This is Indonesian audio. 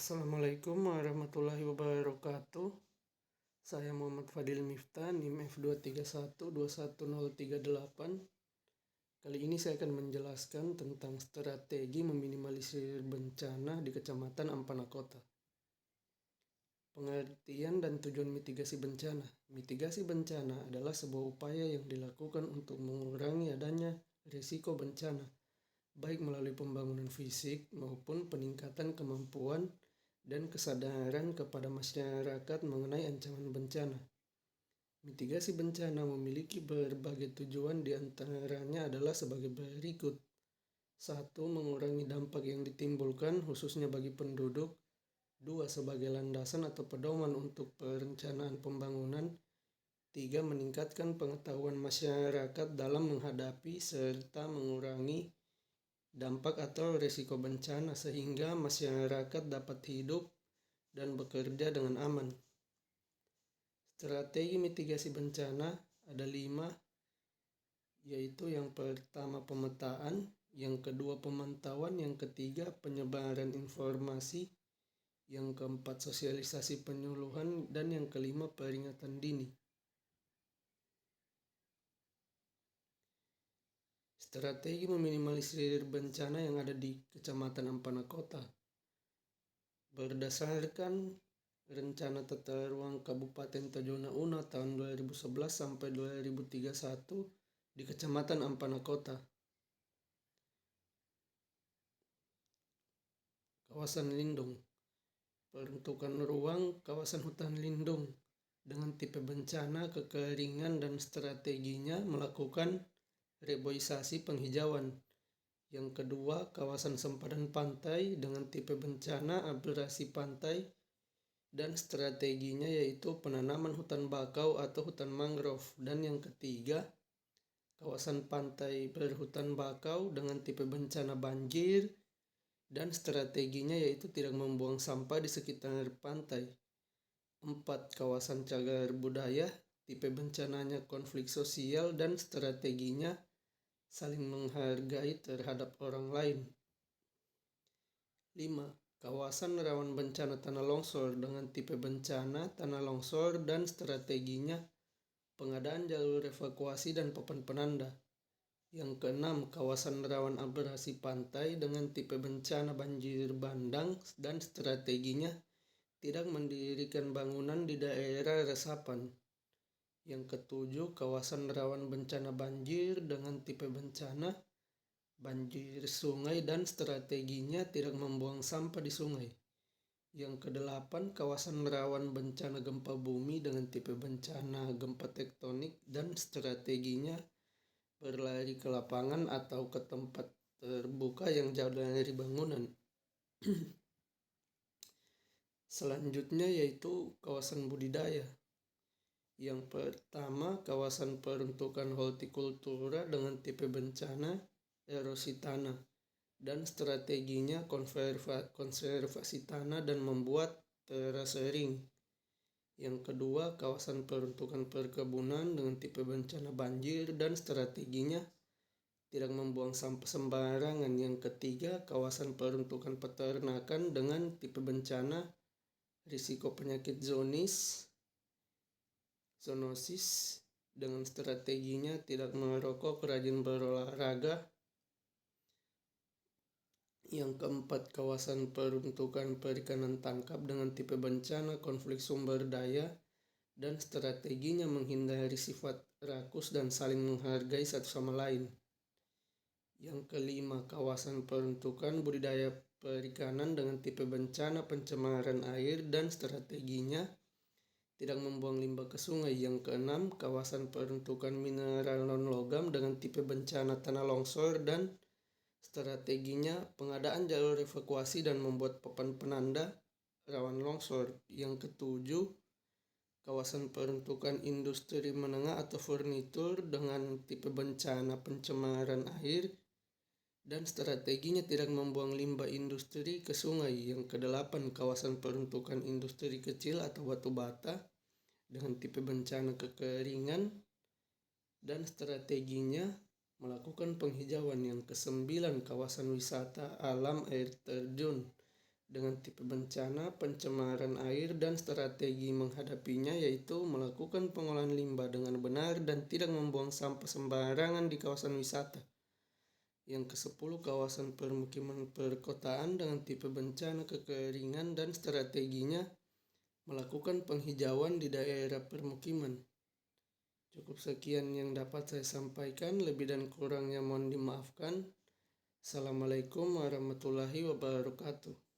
Assalamualaikum warahmatullahi wabarakatuh. Saya Muhammad Fadil Miftah, NIM F231211038. Kali ini saya akan menjelaskan tentang strategi meminimalisir bencana di Kecamatan Ampana Kota. Pengertian dan tujuan mitigasi bencana. Mitigasi bencana adalah sebuah upaya yang dilakukan untuk mengurangi adanya risiko bencana, baik melalui pembangunan fisik maupun peningkatan kemampuan dan kesadaran kepada masyarakat mengenai ancaman bencana. Mitigasi bencana memiliki berbagai tujuan, di antaranya adalah sebagai berikut. 1. Mengurangi dampak yang ditimbulkan khususnya bagi penduduk. 2. Sebagai landasan atau pedoman untuk perencanaan pembangunan. 3. Meningkatkan pengetahuan masyarakat dalam menghadapi serta mengurangi dampak atau risiko bencana sehingga masyarakat dapat hidup dan bekerja dengan aman. Strategi mitigasi bencana ada 5, yaitu yang pertama pemetaan, yang kedua pemantauan, yang ketiga penyebaran informasi, yang keempat sosialisasi penyuluhan, dan yang kelima peringatan dini. Strategi meminimalisir bencana yang ada di Kecamatan Ampana Kota. Berdasarkan Rencana Tata Ruang Kabupaten Tojo Una tahun 2011 sampai 2031 di Kecamatan Ampana Kota. Kawasan lindung. Peruntukan ruang kawasan hutan lindung dengan tipe bencana, kekeringan, dan strateginya melakukan reboisasi penghijauan. Yang kedua, kawasan sempadan pantai dengan tipe bencana, abrasi pantai, dan strateginya yaitu penanaman hutan bakau atau hutan mangrove. Dan yang ketiga, kawasan pantai berhutan bakau dengan tipe bencana banjir, dan strateginya yaitu tidak membuang sampah di sekitar pantai. 4. Kawasan cagar budaya, tipe bencananya konflik sosial, dan strateginya saling menghargai terhadap orang lain. 5. Kawasan rawan bencana tanah longsor dengan tipe bencana tanah longsor dan strateginya pengadaan jalur evakuasi dan papan penanda. Yang keenam, kawasan rawan abrasi pantai dengan tipe bencana banjir bandang dan strateginya tidak mendirikan bangunan di daerah resapan. Yang ketujuh, kawasan rawan bencana banjir dengan tipe bencana banjir sungai dan strateginya tidak membuang sampah di sungai. Yang kedelapan, kawasan rawan bencana gempa bumi dengan tipe bencana gempa tektonik dan strateginya berlari ke lapangan atau ke tempat terbuka yang jauh dari bangunan. Selanjutnya yaitu kawasan budidaya. Yang pertama, kawasan peruntukan hortikultura dengan tipe bencana erosi tanah dan strateginya konservasi tanah dan membuat terasering. Yang kedua, kawasan peruntukan perkebunan dengan tipe bencana banjir dan strateginya tidak membuang sampah sembarangan. Yang ketiga, kawasan peruntukan peternakan dengan tipe bencana risiko penyakit zoonosis dengan strateginya tidak merokok, rajin berolahraga. Yang keempat, kawasan peruntukan perikanan tangkap dengan tipe bencana konflik sumber daya dan strateginya menghindari sifat rakus dan saling menghargai satu sama lain. Yang kelima, kawasan peruntukan budidaya perikanan dengan tipe bencana pencemaran air dan strateginya tidak membuang limbah ke sungai. Yang keenam, kawasan peruntukan mineral non-logam dengan tipe bencana tanah longsor dan strateginya pengadaan jalur evakuasi dan membuat papan penanda rawan longsor. Yang ketujuh, kawasan peruntukan industri menengah atau furnitur dengan tipe bencana pencemaran air dan strateginya tidak membuang limbah industri ke sungai. Yang kedelapan, kawasan peruntukan industri kecil atau batu bata dengan tipe bencana kekeringan dan strateginya melakukan penghijauan. Yang kesembilan, kawasan wisata alam air terjun dengan tipe bencana, pencemaran air, dan strategi menghadapinya, yaitu melakukan pengolahan limbah dengan benar dan tidak membuang sampah sembarangan di kawasan wisata. Yang ke-10, kawasan permukiman perkotaan dengan tipe bencana kekeringan dan strateginya melakukan penghijauan di daerah permukiman. Cukup sekian yang dapat saya sampaikan, lebih dan kurangnya mohon dimaafkan. Assalamualaikum warahmatullahi wabarakatuh.